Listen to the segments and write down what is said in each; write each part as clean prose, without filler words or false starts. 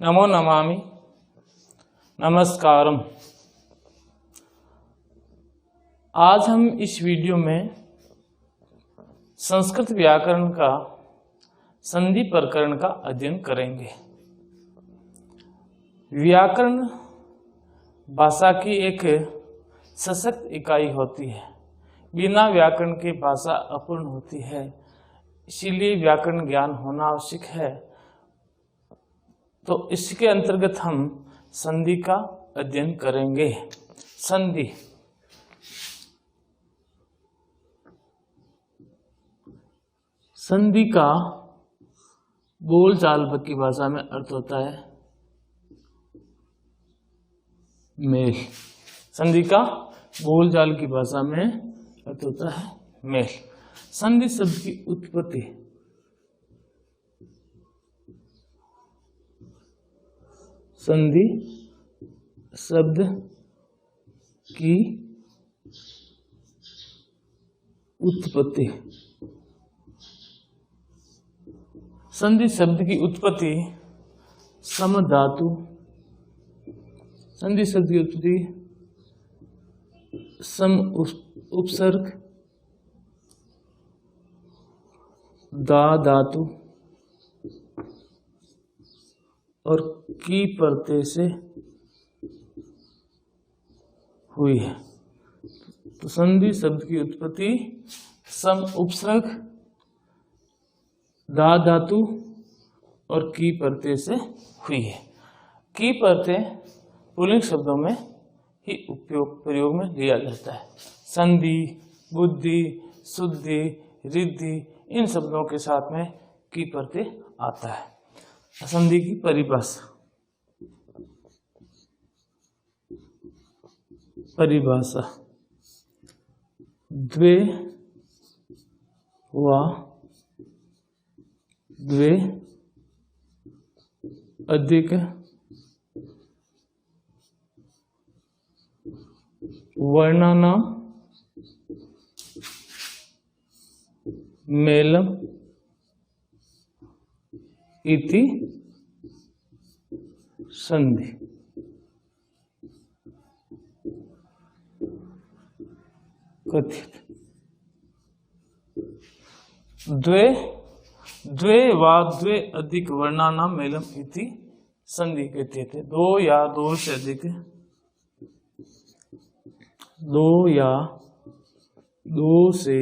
नमो नमामि। नमस्कारम। आज हम इस वीडियो में संस्कृत व्याकरण का संधि प्रकरण का अध्ययन करेंगे। व्याकरण भाषा की एक सशक्त इकाई होती है। बिना व्याकरण के भाषा अपूर्ण होती है, इसीलिए व्याकरण ज्ञान होना आवश्यक है। तो इसके अंतर्गत हम संधि का अध्ययन करेंगे। संधि संधि का बोलचाल की भाषा में अर्थ होता है मेल। संधि का बोलचाल की भाषा में अर्थ होता है मेल। संधि शब्द की उत्पत्ति संधि शब्द की उत्पत्ति संधि शब्द की उत्पत्ति सम धातु संधि शब्द की उत्पत्ति सम उपसर्ग दा धातु और की प्रत्यय से हुई है। तो संधि शब्द की उत्पत्ति सम उपसर्ग दा धातु और की प्रत्यय से हुई है। की प्रत्यय पुल्लिंग शब्दों में ही प्रयोग में लिया जाता है। संधि, बुद्धि, शुद्धि, रिद्धि, इन शब्दों के साथ में की प्रत्यय आता है। संधि की परिभाषा द्वे वा द्वे अधिक वर्णानां मेलम इति संधि। कथित द्वे वा द्वे अधिक वर्णानां मेलम इति संधि कहते थे। दो या दो से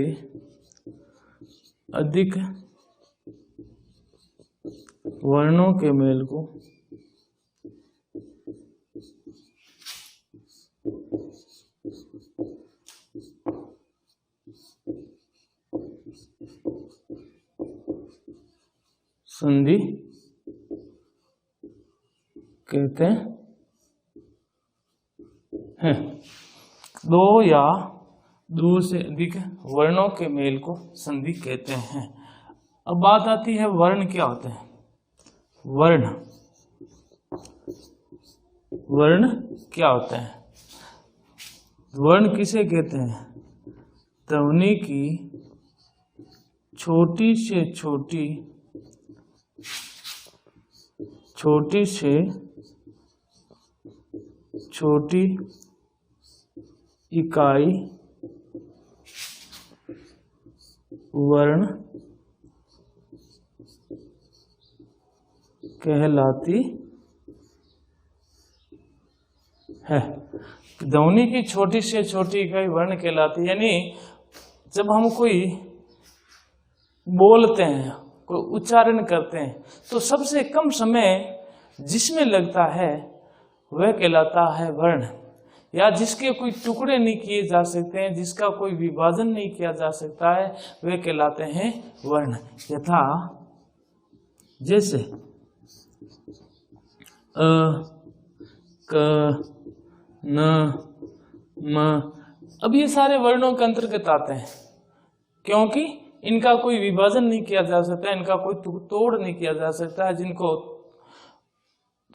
अधिक वर्णों के मेल को संधि कहते हैं। दो या दो से अधिक वर्णों के मेल को संधि कहते हैं। अब बात आती है वर्ण क्या होते हैं। वर्ण क्या होते हैं। वर्ण किसे कहते हैं। ध्वनि की छोटी से छोटी इकाई वर्ण कहलाती है। ध्वनि की छोटी से छोटी इकाई वर्ण कहलाती है, यानी जब हम कोई बोलते हैं, कोई उच्चारण करते हैं, तो सबसे कम समय जिसमें लगता है वह कहलाता है वर्ण, या जिसके कोई टुकड़े नहीं किए जा सकते हैं, जिसका कोई विभाजन नहीं किया जा सकता है, वे कहलाते हैं वर्ण। यथा जैसे अ, क, न, म। अब ये सारे वर्णों के अंतर्गत आते हैं, क्योंकि इनका कोई विभाजन नहीं किया जा सकता, इनका कोई तोड़ नहीं किया जा सकता है जिनको।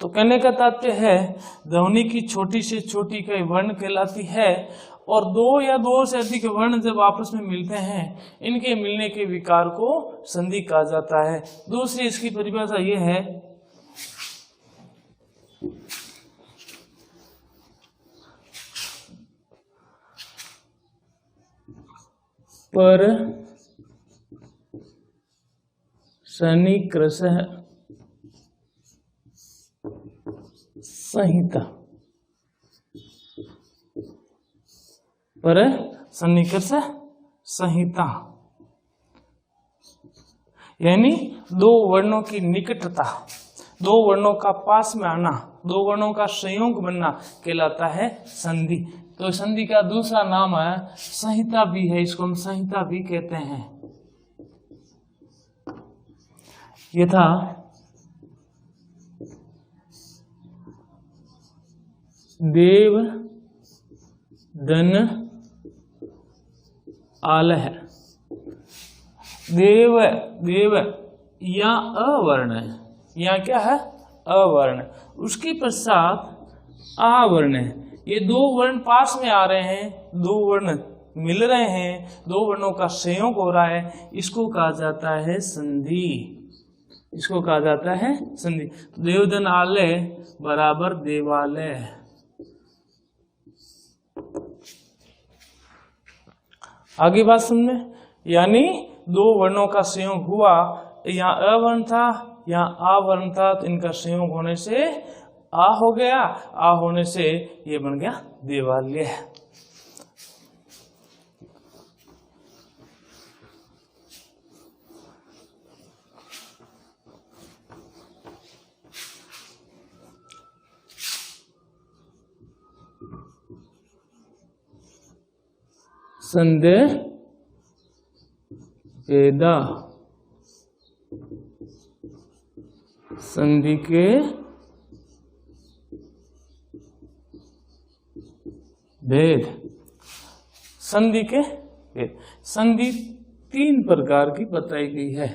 तो कहने का तात्पर्य है ध्वनि की छोटी से छोटी इकाई वर्ण कहलाती है, और दो या दो से अधिक वर्ण जब आपस में मिलते हैं, इनके मिलने के विकार को संधि कहा जाता है। दूसरी इसकी परिभाषा यह है पर सन्निकर्ष संहिता, पर सन्निकर्ष संहिता यानी दो वर्णों की निकटता, दो वर्णों का पास में आना, दो वर्णों का संयोग बनना कहलाता है संधि। तो संधि का दूसरा नाम है संहिता भी है, इसको हम संहिता भी कहते हैं। यथा देव धन आलह, देव देव या अवर्ण है, यहाँ क्या है अवर्ण, उसके पश्चात आवर्ण है। ये दो वर्ण पास में आ रहे हैं, दो वर्ण मिल रहे हैं, दो वर्णों का संयोग हो रहा है, इसको कहा जाता है संधि, इसको कहा जाता है संधि। देवधन आलय बराबर देवालय। आगे बात समझे, यानी दो वर्णों का संयोग हुआ, यहाँ अवर्ण था यहाँ आवर्ण था, तो इनका संयोग होने से आ हो गया, आ होने से ये बन गया देवालय। संधि भेदा, संधि के भेद, संधि के भेद। संधि तीन प्रकार की बताई गई है।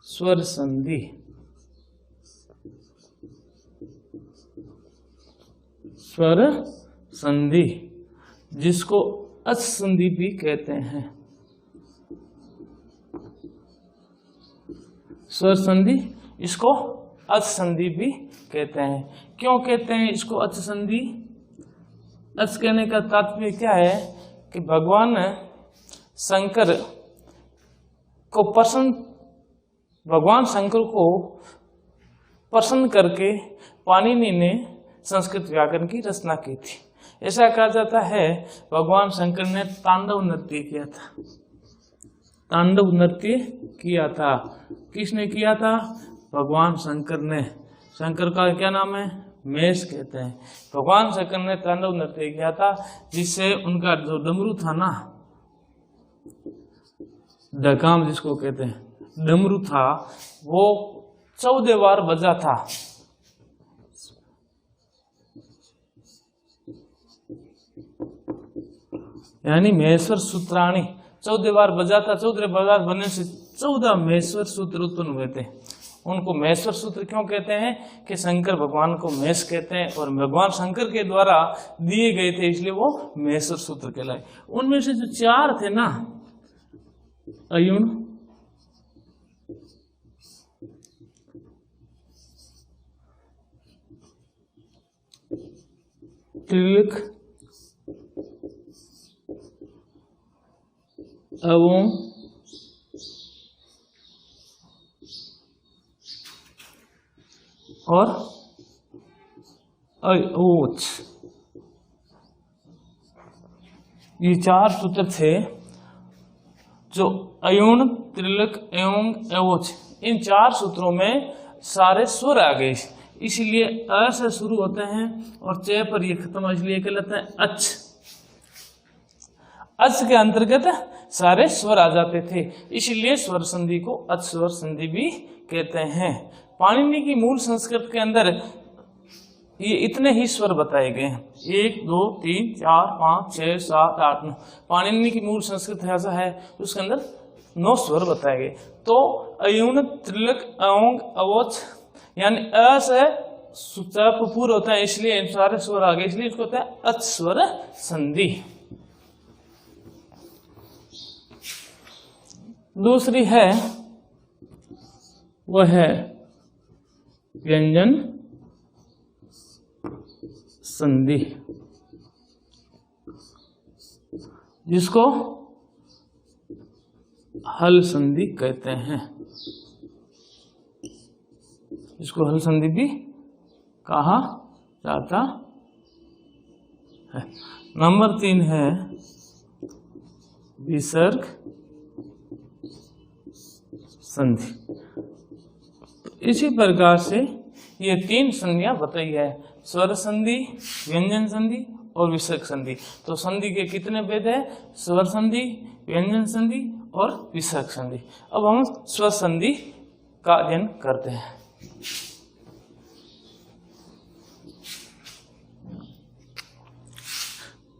स्वर संधि, स्वर संधि जिसको अच संधि भी कहते हैं। स्वर संधि इसको अच संधि भी कहते हैं। क्यों कहते हैं इसको अच संधि? अच कहने का तात्पर्य क्या है कि भगवान शंकर को प्रसन्न करके पाणिनि ने संस्कृत व्याकरण की रचना की थी। ऐसा कहा जाता है भगवान शंकर ने तांडव नृत्य किया था, तांडव नृत्य किया था। किसने किया था? भगवान शंकर ने। शंकर का क्या नाम है? महेश कहते हैं। भगवान शंकर ने तांडव नृत्य किया था, जिससे उनका जो डमरू था ना, डकाम जिसको कहते हैं, डमरू था, वो 14 बार बजा था। यानी महेश्वर सूत्राणी 14 बार बजा था। 14 बार बनने से 14 महेश्वर सूत्र उत्पन्न हुए थे। उनको महेश्वर सूत्र क्यों कहते हैं कि शंकर भगवान को महेश कहते हैं और भगवान शंकर के द्वारा दिए गए थे, इसलिए वो महेश्वर सूत्र कहलाए। उनमें से जो 4 थे ना, अयुण, त्रिलक, अवोम, और अयोच, ये 4 सूत्र थे। जो अयुण, त्रिलक एवं अवोच, इन 4 सूत्रों में सारे स्वर आ गए, इसलिए अ से शुरू होते हैं और च पर ये खत्म, इसलिए कहलाता है अच। अच के अंतर्गत सारे स्वर आ जाते थे, इसलिए स्वर संधि को अच स्वर संधि भी कहते हैं। पाणिनि की मूल संस्कृत के अंदर ये इतने ही स्वर बताए गए हैं, 1 2 3 4 5 6 7 8 9। पाणिनि की मूल संस्कृत ऐसा है उसके अंदर 9 स्वर बताए गए। तो अयुण, त्रिलक, अवोंग, अवोच, यानी अ से पूर्व होता है, इसलिए सारे स्वर आ गए, इसलिए इसको होता है अच स्वर संधि। दूसरी है वह है व्यंजन संधि, जिसको हल संधि कहते हैं, जिसको हल संधि भी कहा जाता है। नंबर 3 है विसर्ग संधि। इसी प्रकार से ये 3 संधियां बताई है, स्वर संधि, व्यंजन संधि और विसर्ग संधि। तो संधि के कितने भेद है? स्वर संधि, व्यंजन संधि और विसर्ग संधि। अब हम स्वर संधि का अध्ययन करते हैं।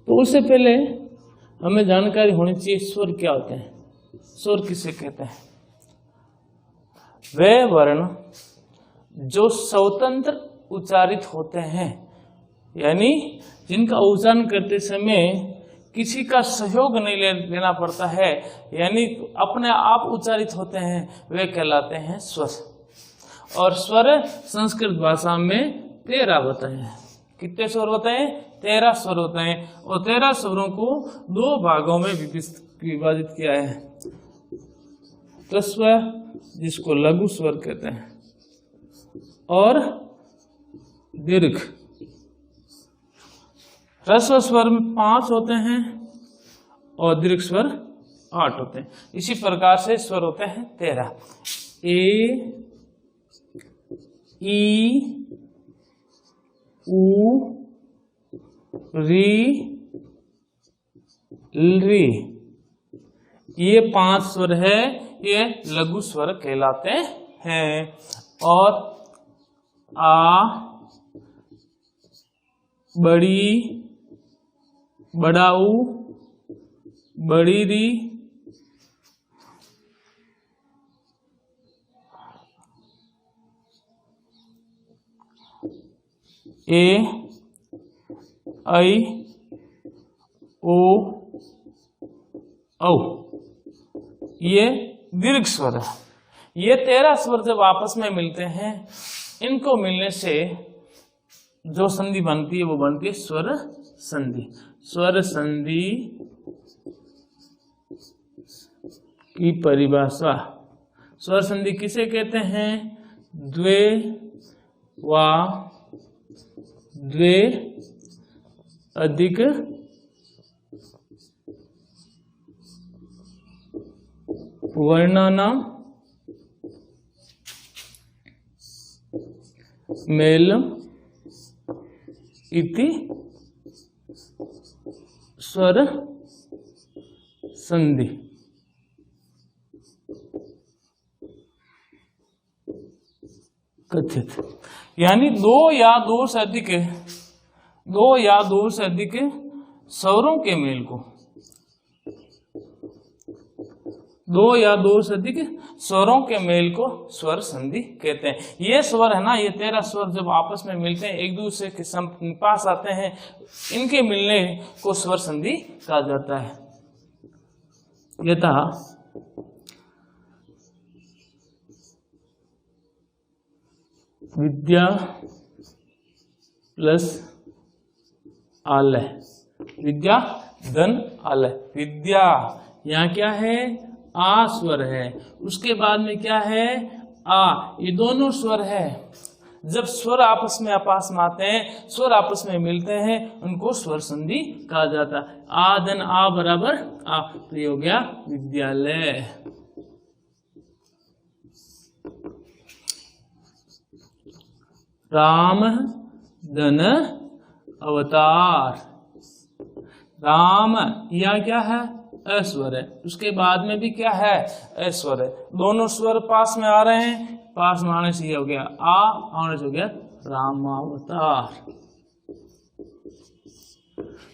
तो उससे पहले हमें जानकारी होनी चाहिए स्वर क्या होते हैं, स्वर किसे कहते हैं। वे वर्ण जो स्वतंत्र उच्चारित होते हैं, यानी जिनका उच्चारण करते समय किसी का सहयोग नहीं लेना पड़ता है, यानी अपने आप उच्चारित होते हैं, वे कहलाते हैं स्वर। और स्वर संस्कृत भाषा में 13 होते हैं। कितने स्वर होते हैं? 13 स्वर होते हैं। और 13 स्वरों को 2 भागों में विभाजित किया है। ह्रस्व, जिसको लघु स्वर कहते हैं, और दीर्घ। ह्रस्व स्वर में 5 होते हैं और दीर्घ स्वर 8 होते हैं। इसी प्रकार से स्वर होते हैं 13। ए, ई, ऊ, री, री, ये 5 स्वर है, ये लघु स्वर कहलाते हैं। और आ, बड़ी, बड़ाऊ, बड़ी री, ए, आई, ओ, औ, ये दीर्घ स्वर है। ये 13 स्वर जब आपस में मिलते हैं, इनको मिलने से जो संधि बनती है वो बनती है स्वर संधि। स्वर संधि की परिभाषा, स्वर संधि किसे कहते हैं? द्वे वा द्वे अधिक वर्णानां मेलम इति स्वर संधि। कथित, यानी 2 या 2 से अधिक स्वरों के मेल को, 2 या 2 से अधिक स्वरों के मेल को स्वर संधि कहते हैं। ये स्वर है ना, ये 13 स्वर जब आपस में मिलते हैं, एक दूसरे के पास आते हैं, इनके मिलने को स्वर संधि कहा जाता है। यथा विद्या प्लस आलय, विद्या धन आलय। विद्या यहाँ क्या है? आ स्वर है, उसके बाद में क्या है? आ, ये दोनों स्वर है। जब स्वर आपस में आते हैं, स्वर आपस में मिलते हैं, उनको स्वर संधि कहा जाता है। आ धन आ बराबर आ, तो ये हो गया विद्यालय। राम धन अवतार, राम यह क्या है? अस्वर है, उसके बाद में भी क्या है? अस्वर है। दोनों स्वर पास में आ रहे हैं, पास में आने से ये हो गया आ, आने से हो गया रामावतार।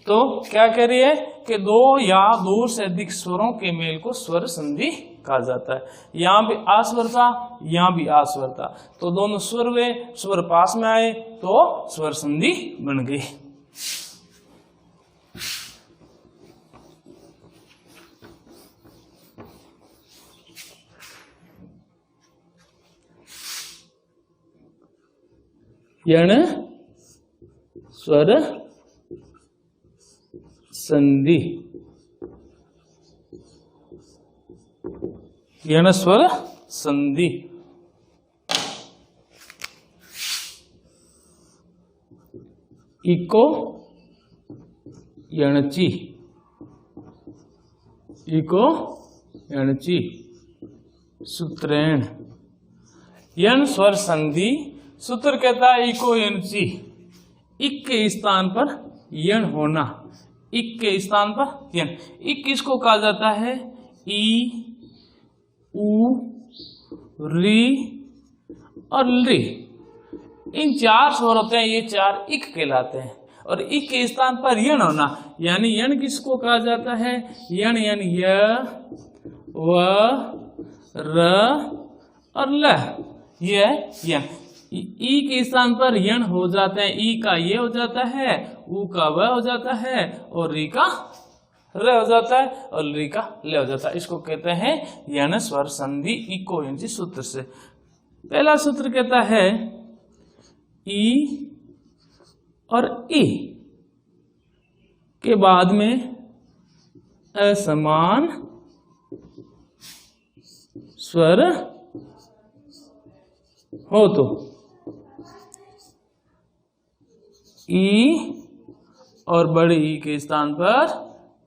तो क्या कह रही है कि 2 या 2 से अधिक स्वरों के मेल को स्वर संधि कहा जाता है। यहाँ भी आस्वर था, यहाँ भी आस्वर था, तो दोनों स्वर हुए, स्वर पास में आए तो स्वर संधि बन गई। यण स्वर संधि, यण स्वर संधि। इको यणची, इको यणची। सूत्रेण, यण स्वर संधि। सूत्र कहता है इको यणची, इक के स्थान पर यण होना, इक के स्थान पर यण। इक किसको कहा जाता है? ई, उ, री और ली, इन चार स्वर होते हैं, ये चार इक कहलाते हैं। और इक के स्थान पर यण होना, यानी यण किसको कहा जाता है? यण यानी य, व, र और ल, ये यण। ई के स्थान पर यण हो जाते हैं, ई का ये हो जाता है, उ का व हो जाता है और री का र हो जाता है और ली का ल हो जाता है। इसको कहते हैं यण स्वर संधि, इको यणची सूत्र से। पहला सूत्र कहता है ई और ई के बाद में असमान स्वर हो तो ई और बड़े ई के स्थान पर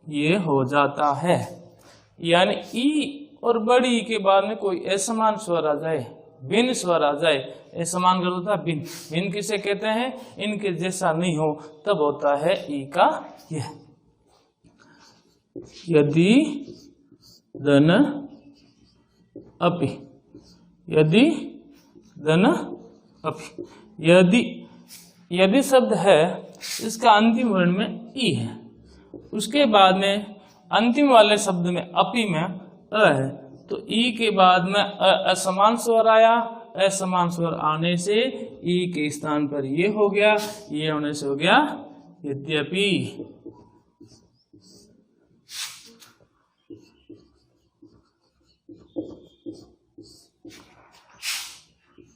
ये हो जाता है। यानी ई और बड़ी ई के बाद में कोई असमान स्वर आ जाए, भिन्न स्वर आ जाए, असमान कर होता है भिन्न। भिन्न किसे कहते हैं? इनके जैसा नहीं हो तब होता है ई का यह। यदि धन अपि, यदि धन अपि, यदि शब्द है इसका अंतिम वर्ण में ई है, उसके बाद में अंतिम वाले शब्द में अपि में अ है, तो ई के बाद में असमान स्वर आया, असमान स्वर आने से ई के स्थान पर ये हो गया, ये होने से हो गया यद्यपि।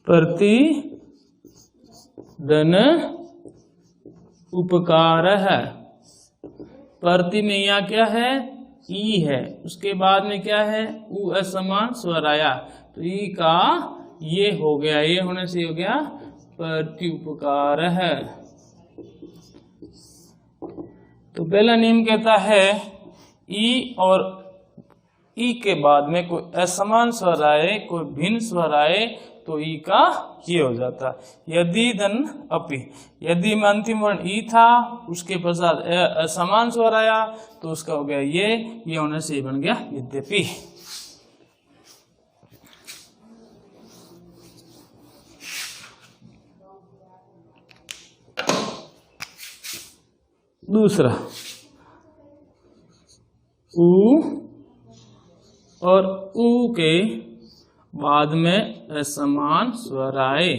प्रति धन उपकार है, प्रति में यहाँ क्या है? ई है, उसके बाद में क्या है? उ असमान स्वर आया, तो ई का ये हो गया, ये होने से हो गया प्रति उपकार है। तो पहला नियम कहता है ई और ई के बाद में कोई असमान स्वर आए, कोई भिन्न स्वर आए तो ई का ये हो जाता है यदि धन अपि। यदि में अंतिम वर्ण ई था, उसके पश्चात असमान स्वर आया तो उसका हो गया ये होने से बन गया यद्यपि। दूसरा उ और उ के बाद में असमान स्वर आए,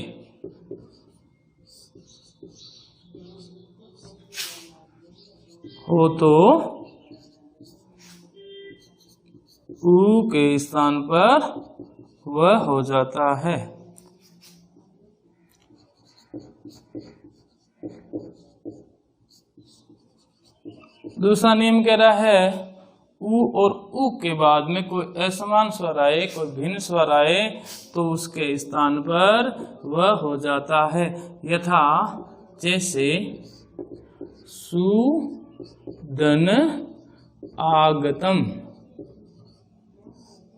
हो तो उ के स्थान पर वह हो जाता है। दूसरा नियम कह रहा है उ और उ के बाद में कोई असमान स्वर आए, कोई भिन्न स्वर आए तो उसके स्थान पर वह हो जाता है। यथा जैसे सु धन आगतम,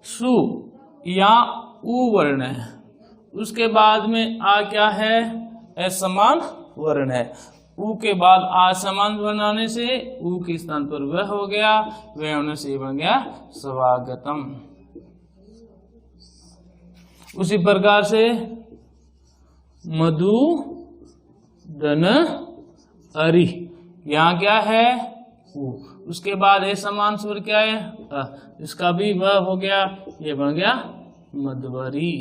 सु या उ वर्ण है, उसके बाद में आ क्या है? असमान वर्ण है। उ के बाद असमान वर्ण आने से उ के स्थान पर वह हो गया, वह होने से बन गया स्वागतम। उसी प्रकार से मधु धन अरि, यहाँ क्या है? उ, उसके बाद असमान स्वर क्या है? इसका भी वह हो गया, ये बन गया मधुवरी।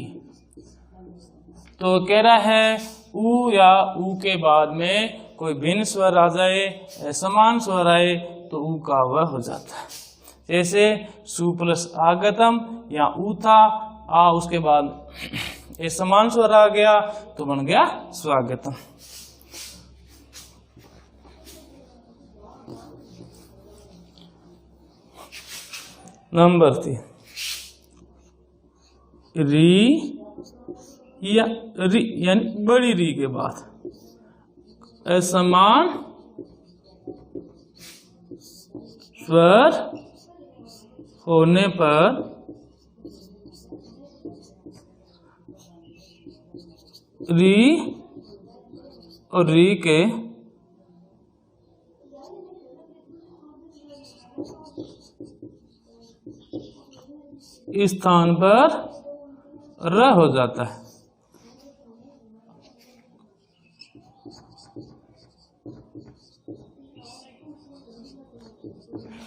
तो कह रहा है उ या उ के बाद में कोई भिन्न स्वर आ जाए, समान स्वर आए तो उ का वह हो जाता है। जैसे सु प्लस आगतम, या उ था, आ उसके बाद समान स्वर आ गया तो बन गया स्वागतम। नंबर 3 री या री यानी बड़ी री के बाद असमान स्वर होने पर री और री के स्थान पर र हो जाता है।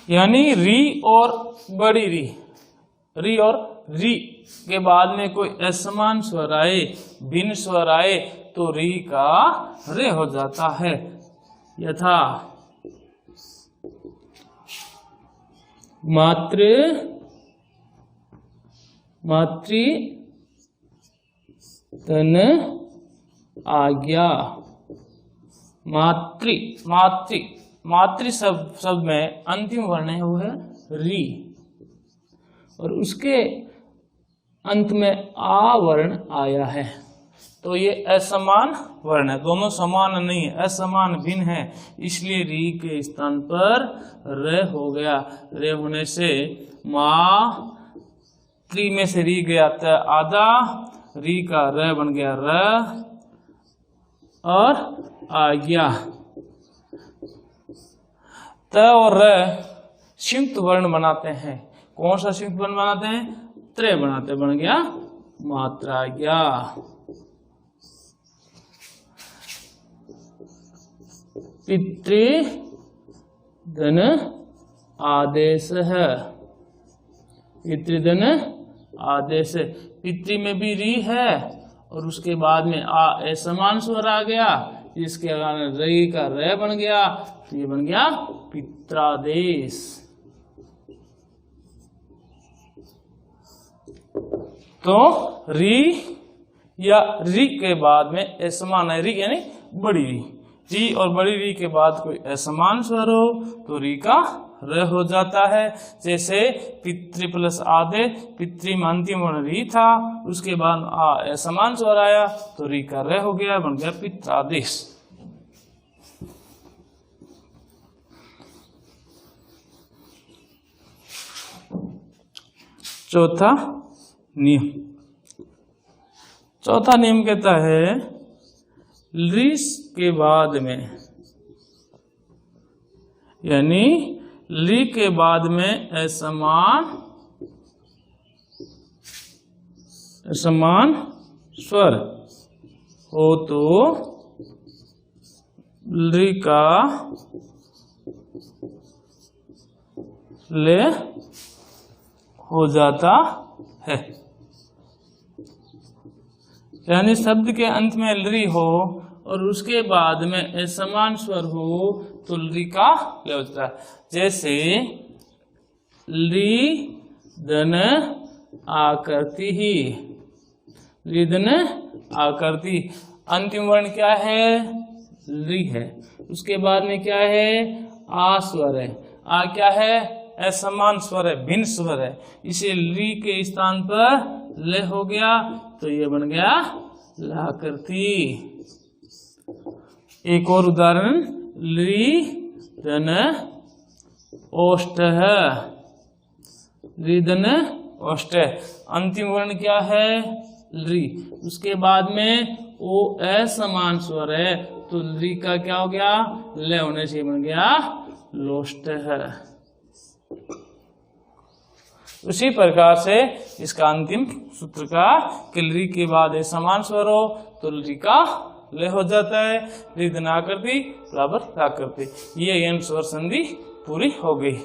यानी री और बड़ी री और री के बाद में कोई असमान स्वर आए, भिन्न स्वर आए तो री का रे हो जाता है। यथा मातृ तन आज्ञा। मातृ शब्द में अंतिम वर्ण है वो है री और उसके अंत में आ वर्ण आया है, तो ये असमान वर्ण है, दोनों समान नहीं है, असमान भिन्न है, इसलिए री के स्थान पर र हो गया। रे होने से माँ त्रि में से री गया त आधा, री का र बन गया र और आज्ञा। त और र संयुक्त वर्ण बनाते हैं। कौन सा संयुक्त वर्ण बनाते हैं? त्रय बनाते, बन गया मात्राज्ञा। पितृधन आदेश है। पितृधन आदेश, पितृ में भी री है और उसके बाद में आ असमान स्वर आ गया, जिसके कारण री का र बन गया, तो ये बन गया पित्रादेश। तो री या री के बाद में असमान है, री यानी बड़ी री और बड़ी री के बाद कोई असमान स्वर हो तो री का र हो जाता है। जैसे पितृ प्लस आदे, पितृ में अंतिम वर्ण री था, उसके बाद आ असमान स्वर आया तो री का र हो गया, बन गया पित्रादेश। चौथा नियम कहता है लिस के बाद में, यानी ली के बाद में असमान स्वर हो तो ली का ले हो जाता है। यानी शब्द के अंत में लरी हो और उसके बाद में असमान स्वर हो तो लरी का ले हो जाता है। जैसे ली धन आकृति ही, ली धन आकृति, अंतिम वर्ण क्या है? ली है, उसके बाद में क्या है? आ स्वर है, आ क्या है? असमान स्वर है, भिन्न स्वर है, इसे ली के स्थान पर ले हो गया तो ये बन गया लाकृति। एक और उदाहरण, ली धन ओष्ठ है, ली धन ओष्ठ, अंतिम वर्ण क्या है? ली, उसके बाद में ओ असमान स्वर है तो ली का क्या हो गया? ले होने से बन गया लोष्ट है। उसी प्रकार से इसका अंतिम सूत्र का कि ली के बाद समान स्वर हो तो ली का ले हो जाता है, ली धन आकृति बराबर आकृति। ये एन स्वर संधि पूरी हो गई।